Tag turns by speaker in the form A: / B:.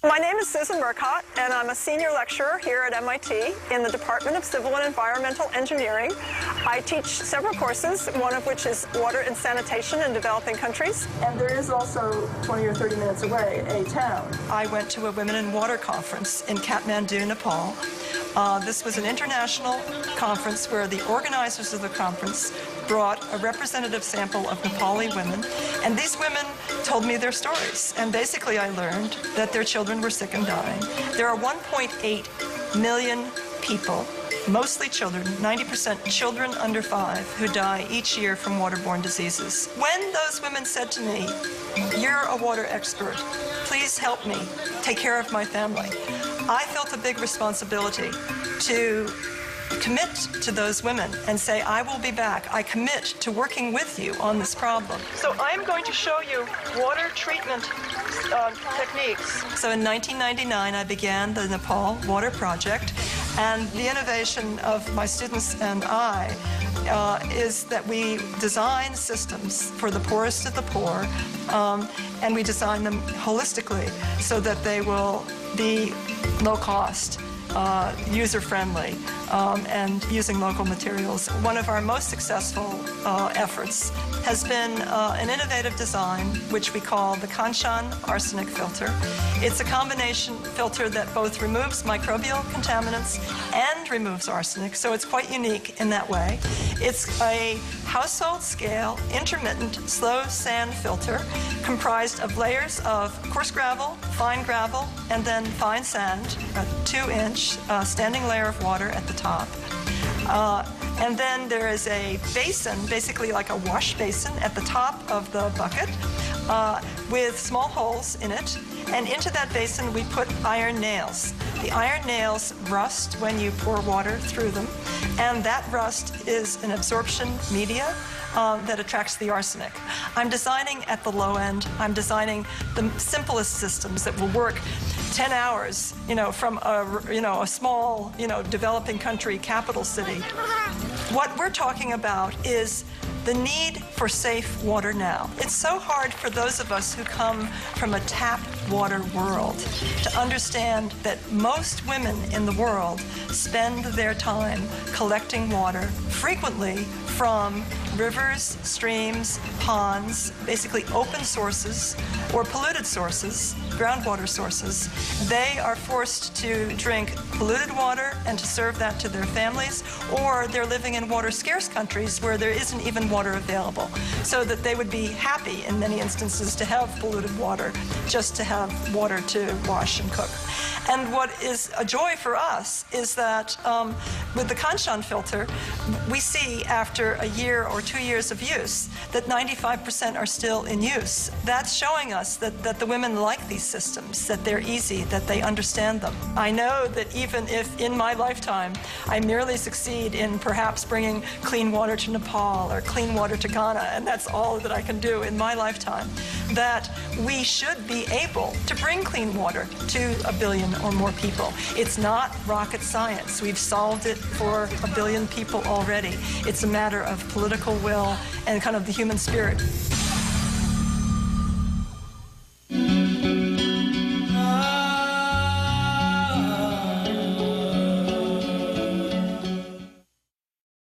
A: My name is Susan Murcott, and I'm a senior lecturer here at MIT in the Department of Civil and Environmental Engineering. I teach several courses, one of which is water and sanitation in developing countries. And there is also, 20 or 30 minutes away, a town. I went to a Women in Water conference in Kathmandu, Nepal. This was an international conference where the organizers of the conference brought a representative sample of Nepali women, and these women told me their stories. And basically I learned that their children were sick and dying. There are 1.8 million people, mostly children, 90% children under 5, who die each year from waterborne diseases. When those women said to me, "You're a water expert, please help me take care of my family," I felt a big responsibility to commit to those women and say, I will be back. I commit to working with you on this problem. So I'm going to show you water treatment techniques. So in 1999, I began the Nepal Water Project, and the innovation of my students and I is that we design systems for the poorest of the poor, and we design them holistically so that they will be low cost, user-friendly, and using local materials. One of our most successful efforts has been an innovative design which we call the Kanchan arsenic filter. It's a combination filter that both removes microbial contaminants and removes arsenic, so it's quite unique in that way. It's a household scale, intermittent, slow sand filter comprised of layers of coarse gravel, fine gravel, and then fine sand, a 2-inch standing layer of water at the top. And then there is a basin, basically like a wash basin at the top of the bucket with small holes in it. And into that basin we put iron nails. The iron nails rust when you pour water through them, and that rust is an absorption media that attracts the arsenic. I'm designing at the low end. I'm designing the simplest systems that will work 10 hours, from a small, developing country capital city. What we're talking about is the need for safe water now. It's so hard for those of us who come from a tap water world to understand that most women in the world spend their time collecting water, frequently from rivers, streams, ponds, basically open sources or polluted sources, groundwater sources. They are forced to drink polluted water and to serve that to their families, or they're living in water-scarce countries where there isn't even water available, so that they would be happy in many instances to have polluted water, just to have water to wash and cook. And what is a joy for us is that with the Kanchan filter, we see after a year or 2 years of use that 95% are still in use. That's showing us that the women like these systems, that they're easy, that they understand them. I know that even if in my lifetime I merely succeed in perhaps bringing clean water to Nepal or clean water to Ghana, and that's all that I can do in my lifetime, that we should be able to bring clean water to 1 billion or more people. It's not rocket science. We've solved it for 1 billion people already. It's a matter of political will and kind of the human spirit.